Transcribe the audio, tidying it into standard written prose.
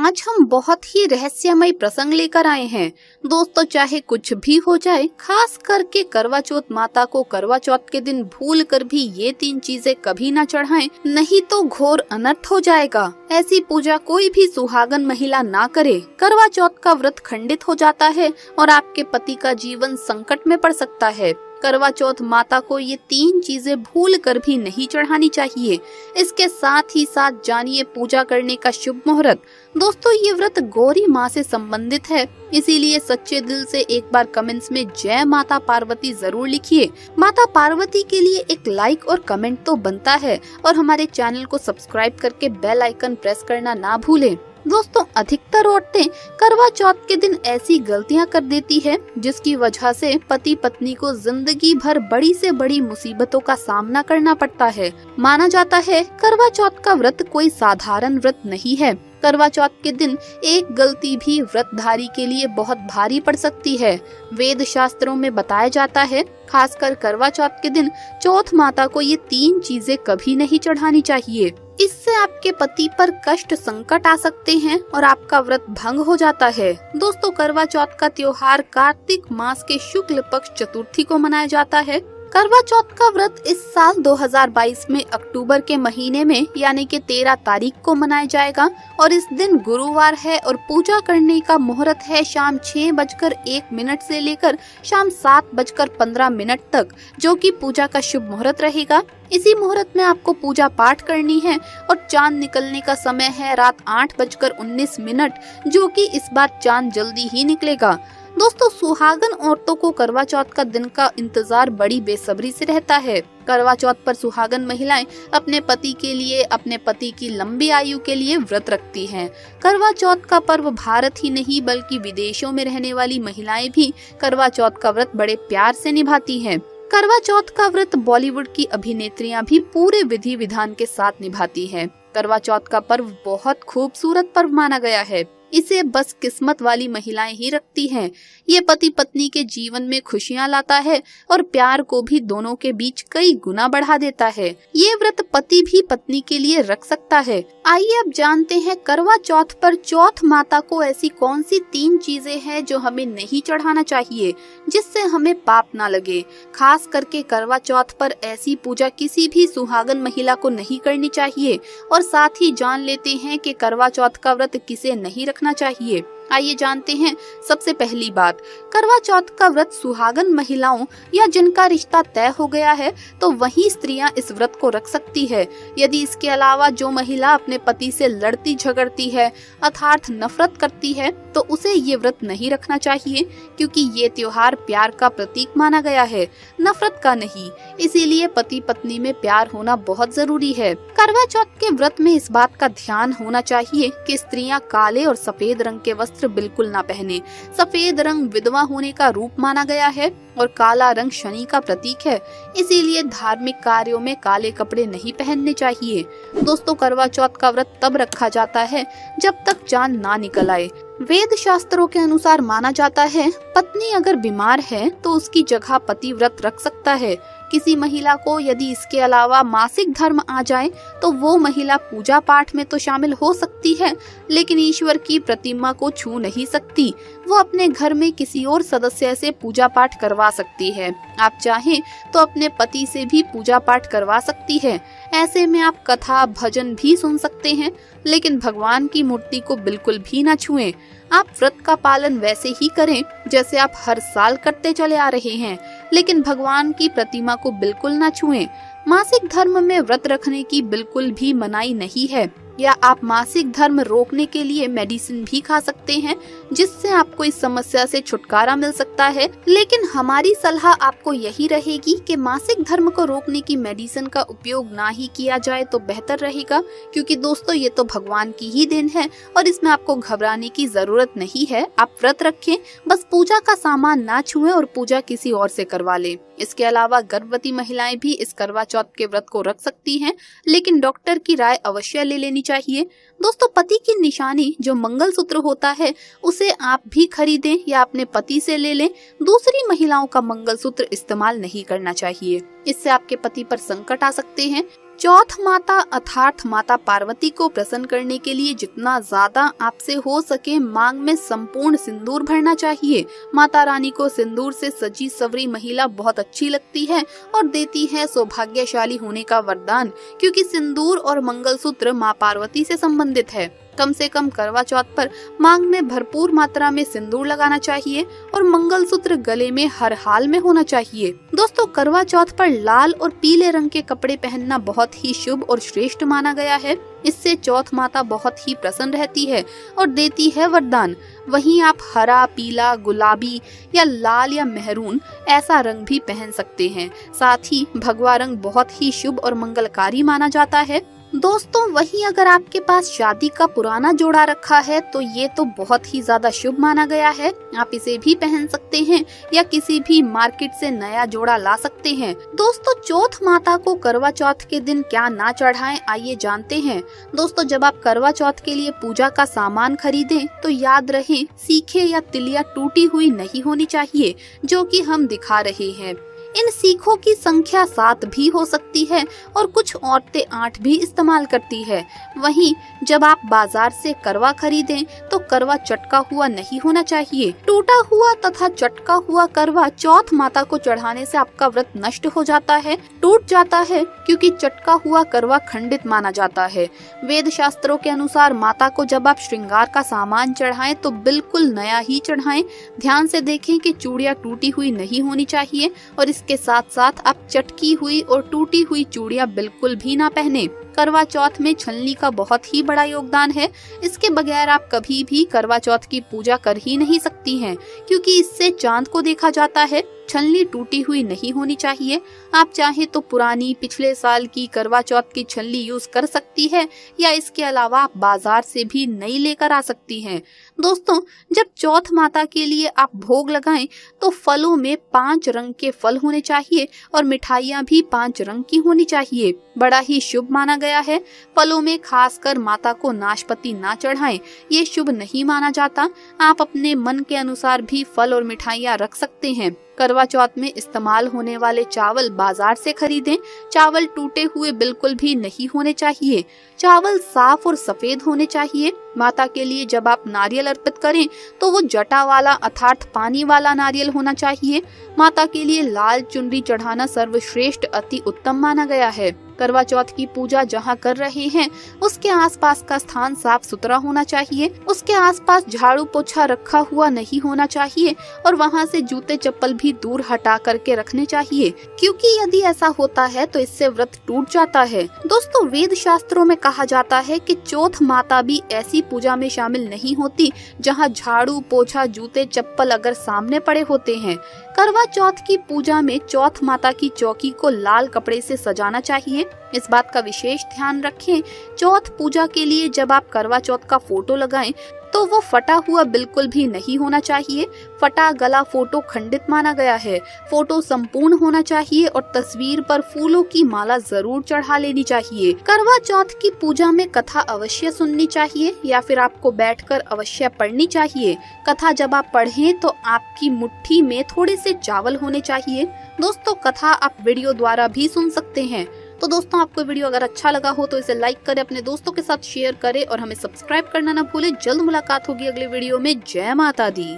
आज हम बहुत ही रहस्यमय प्रसंग लेकर आए हैं। दोस्तों, चाहे कुछ भी हो जाए, खास करके करवा चौथ माता को करवा चौथ के दिन भूल कर भी ये 3 चीजें कभी ना चढ़ाएं, नहीं तो घोर अनर्थ हो जाएगा। ऐसी पूजा कोई भी सुहागन महिला ना करे। करवा चौथ का व्रत खंडित हो जाता है और आपके पति का जीवन संकट में पड़ सकता है। करवा चौथ माता को ये 3 चीजें भूल कर भी नहीं चढ़ानी चाहिए। इसके साथ ही साथ जानिए पूजा करने का शुभ मुहूर्त। दोस्तों, ये व्रत गौरी माँ से संबंधित है, इसीलिए सच्चे दिल से एक बार कमेंट्स में जय माता पार्वती जरूर लिखिए। माता पार्वती के लिए एक लाइक और कमेंट तो बनता है और हमारे चैनल को सब्सक्राइब करके बेल आइकन प्रेस करना ना भूलें। दोस्तों, अधिकतर औरतें करवा चौथ के दिन ऐसी गलतियां कर देती है जिसकी वजह से पति पत्नी को जिंदगी भर बड़ी से बड़ी मुसीबतों का सामना करना पड़ता है। माना जाता है करवा चौथ का व्रत कोई साधारण व्रत नहीं है। करवा चौथ के दिन एक गलती भी व्रतधारी के लिए बहुत भारी पड़ सकती है। वेद शास्त्रों में बताया जाता है, खासकर करवा चौथ के दिन चौथ माता को ये 3 चीजें कभी नहीं चढ़ानी चाहिए। इससे आपके पति पर कष्ट संकट आ सकते हैं और आपका व्रत भंग हो जाता है। दोस्तों, करवा चौथ का त्योहार कार्तिक मास के शुक्ल पक्ष चतुर्थी को मनाया जाता है। करवा चौथ का व्रत इस साल 2022 में अक्टूबर के महीने में यानी कि 13 तारीख को मनाया जाएगा और इस दिन गुरुवार है और पूजा करने का मुहूर्त है शाम 6:01 से लेकर शाम 7:15 तक, जो कि पूजा का शुभ मुहूर्त रहेगा। इसी मुहूर्त में आपको पूजा पाठ करनी है और चांद निकलने का समय है रात 8:19, जो कि इस बार चांद जल्दी ही निकलेगा। दोस्तों, सुहागन औरतों को करवा चौथ का दिन का इंतजार बड़ी बेसब्री से रहता है। करवा चौथ पर सुहागन महिलाएं अपने पति के लिए, अपने पति की लंबी आयु के लिए व्रत रखती हैं। करवा चौथ का पर्व भारत ही नहीं बल्कि विदेशों में रहने वाली महिलाएं भी करवा चौथ का व्रत बड़े प्यार से निभाती हैं। करवा चौथ का व्रत बॉलीवुड की अभिनेत्रियां भी पूरे विधि विधान के साथ निभाती हैं। करवा चौथ का पर्व बहुत खूबसूरत पर्व माना गया है। इसे बस किस्मत वाली महिलाएं ही रखती हैं। ये पति पत्नी के जीवन में खुशियां लाता है और प्यार को भी दोनों के बीच कई गुना बढ़ा देता है। ये व्रत पति भी पत्नी के लिए रख सकता है। आइए अब जानते हैं करवा चौथ पर चौथ माता को ऐसी कौन सी 3 चीजें हैं जो हमें नहीं चढ़ाना चाहिए, जिससे हमें पाप ना लगे। खास करके करवा चौथ पर ऐसी पूजा किसी भी सुहागन महिला को नहीं करनी चाहिए। और साथ ही जान लेते हैं कि करवा चौथ का व्रत किसे नहीं रखना चाहिए। आइए जानते हैं। सबसे पहली बात, करवा चौथ का व्रत सुहागन महिलाओं या जिनका रिश्ता तय हो गया है तो वही स्त्रियां इस व्रत को रख सकती है। यदि इसके अलावा जो महिला अपने पति से लड़ती झगड़ती है, अर्थात नफरत करती है, तो उसे ये व्रत नहीं रखना चाहिए, क्योंकि ये त्योहार प्यार का प्रतीक माना गया है, नफरत का नहीं। इसीलिए पति पत्नी में प्यार होना बहुत जरूरी है। करवा चौथ के व्रत में इस बात का ध्यान होना चाहिए कि स्त्रियां काले और सफेद रंग के वस्त्र बिल्कुल ना पहने। सफेद रंग विधवा होने का रूप माना गया है और काला रंग शनि का प्रतीक है, इसीलिए धार्मिक कार्यों में काले कपड़े नहीं पहनने चाहिए। दोस्तों, करवा चौथ का व्रत तब रखा जाता है जब तक चांद ना निकल आए। वेद शास्त्रों के अनुसार माना जाता है, पत्नी अगर बीमार है तो उसकी जगह पति व्रत रख सकता है। किसी महिला को यदि इसके अलावा मासिक धर्म आ जाए तो वो महिला पूजा पाठ में तो शामिल हो सकती है, लेकिन ईश्वर की प्रतिमा को छू नहीं सकती। वो अपने घर में किसी और सदस्य से पूजा पाठ करवा सकती है। आप चाहें तो अपने पति से भी पूजा पाठ करवा सकती है। ऐसे में आप कथा भजन भी सुन सकते हैं, लेकिन भगवान की मूर्ति को बिल्कुल भी न छुएं। आप व्रत का पालन वैसे ही करें जैसे आप हर साल करते चले आ रहे हैं, लेकिन भगवान की प्रतिमा को बिल्कुल न छुएं। मासिक धर्म में व्रत रखने की बिल्कुल भी मनाही नहीं है, या आप मासिक धर्म रोकने के लिए मेडिसिन भी खा सकते हैं, जिससे आपको इस समस्या से छुटकारा मिल सकता है। लेकिन हमारी सलाह आपको यही रहेगी कि मासिक धर्म को रोकने की मेडिसिन का उपयोग ना ही किया जाए तो बेहतर रहेगा, क्योंकि दोस्तों ये तो भगवान की ही देन है और इसमें आपको घबराने की जरूरत नहीं है। आप व्रत रखें, बस पूजा का सामान ना छुएं और पूजा किसी और से करवा लें। इसके अलावा गर्भवती महिलाएं भी इस करवा चौथ के व्रत को रख सकती हैं, लेकिन डॉक्टर की राय अवश्य ले लेनी चाहिए। दोस्तों, पति की निशानी जो मंगलसूत्र होता है उसे आप भी खरीदें या अपने पति से ले लें। दूसरी महिलाओं का मंगलसूत्र इस्तेमाल नहीं करना चाहिए, इससे आपके पति पर संकट आ सकते हैं। चौथ माता अर्थात माता पार्वती को प्रसन्न करने के लिए जितना ज्यादा आपसे हो सके मांग में संपूर्ण सिंदूर भरना चाहिए। माता रानी को सिंदूर से सजी सवरी महिला बहुत अच्छी लगती है और देती है सौभाग्यशाली होने का वरदान, क्योंकि सिंदूर और मंगलसूत्र माँ पार्वती से संबंधित है। कम से कम करवा चौथ पर मांग में भरपूर मात्रा में सिंदूर लगाना चाहिए और मंगलसूत्र गले में हर हाल में होना चाहिए। दोस्तों, करवा चौथ पर लाल और पीले रंग के कपड़े पहनना बहुत ही शुभ और श्रेष्ठ माना गया है। इससे चौथ माता बहुत ही प्रसन्न रहती है और देती है वरदान। वहीं आप हरा, पीला, गुलाबी या लाल या मेहरून ऐसा रंग भी पहन सकते हैं। साथ ही भगवा रंग बहुत ही शुभ और मंगलकारी माना जाता है। दोस्तों, वहीं अगर आपके पास शादी का पुराना जोड़ा रखा है तो ये तो बहुत ही ज्यादा शुभ माना गया है। आप इसे भी पहन सकते हैं या किसी भी मार्केट से नया जोड़ा ला सकते हैं। दोस्तों, चौथ माता को करवा चौथ के दिन क्या ना चढ़ाएं, आइए जानते हैं। दोस्तों, जब आप करवा चौथ के लिए पूजा का सामान खरीदें तो याद रहे सीखे या तिलिया टूटी हुई नहीं होनी चाहिए, जो कि हम दिखा रहे हैं। इन सीखों की संख्या 7 भी हो सकती है और कुछ औरतें 8 भी इस्तेमाल करती है। वहीं जब आप बाजार से करवा खरीदें तो करवा चटका हुआ नहीं होना चाहिए। टूटा हुआ तथा चटका हुआ करवा चौथ माता को चढ़ाने से आपका व्रत नष्ट हो जाता है, टूट जाता है, क्योंकि चटका हुआ करवा खंडित माना जाता है। वेद शास्त्रों के अनुसार माता को जब आप श्रृंगार का सामान चढ़ाएं तो बिल्कुल नया ही चढ़ाएं। ध्यान से देखें कि चूड़ियां टूटी हुई नहीं होनी चाहिए और इसके साथ साथ आप चटकी हुई और टूटी हुई चूड़ियां बिल्कुल भी ना पहने। करवा चौथ में छलनी का बहुत ही बड़ा योगदान है। इसके बगैर आप कभी भी करवा चौथ की पूजा कर ही नहीं सकती हैं, क्योंकि इससे चांद को देखा जाता है। छलनी टूटी हुई नहीं होनी चाहिए। आप चाहे तो पुरानी पिछले साल की करवा चौथ की छलनी यूज कर सकती है या इसके अलावा आप बाजार से भी नई लेकर आ सकती हैं। दोस्तों, जब चौथ माता के लिए आप भोग लगाएं तो फलों में 5 रंग के फल होने चाहिए और मिठाइयाँ भी 5 रंग की होनी चाहिए। बड़ा ही शुभ माना गया है। फलों में खासकर माता को नाशपाती ना चढ़ाएं, ये शुभ नहीं माना जाता। आप अपने मन के अनुसार भी फल और मिठाइयाँ रख सकते हैं। करवा चौथ में इस्तेमाल होने वाले चावल बाजार से खरीदें। चावल टूटे हुए बिल्कुल भी नहीं होने चाहिए। चावल साफ और सफेद होने चाहिए। माता के लिए जब आप नारियल अर्पित करें तो वो जटा वाला अर्थात पानी वाला नारियल होना चाहिए। माता के लिए लाल चुनरी चढ़ाना सर्वश्रेष्ठ अति उत्तम माना गया है। करवा चौथ की पूजा जहाँ कर रहे हैं उसके आसपास का स्थान साफ सुथरा होना चाहिए। उसके आसपास झाड़ू पोछा रखा हुआ नहीं होना चाहिए और वहाँ से जूते चप्पल भी दूर हटा करके रखने चाहिए, क्योंकि यदि ऐसा होता है तो इससे व्रत टूट जाता है। दोस्तों, वेद शास्त्रों में कहा जाता है कि चौथ माता भी ऐसी पूजा में शामिल नहीं होती जहाँ झाड़ू पोछा जूते चप्पल अगर सामने पड़े होते हैं। करवा चौथ की पूजा में चौथ माता की चौकी को लाल कपड़े से सजाना चाहिए। इस बात का विशेष ध्यान रखें। चौथ पूजा के लिए जब आप करवा चौथ का फोटो लगाएं तो वो फटा हुआ बिल्कुल भी नहीं होना चाहिए। फटा गला फोटो खंडित माना गया है। फोटो संपूर्ण होना चाहिए और तस्वीर पर फूलों की माला जरूर चढ़ा लेनी चाहिए। करवा चौथ की पूजा में कथा अवश्य सुननी चाहिए या फिर आपको बैठकर अवश्य पढ़नी चाहिए। कथा जब आप पढ़ें तो आपकी मुट्ठी में थोड़े से चावल होने चाहिए। दोस्तों, कथा आप वीडियो द्वारा भी सुन सकते हैं। तो दोस्तों, आपको वीडियो अगर अच्छा लगा हो तो इसे लाइक करें, अपने दोस्तों के साथ शेयर करें और हमें सब्सक्राइब करना ना भूलें। जल्द मुलाकात होगी अगले वीडियो में। जय माता दी।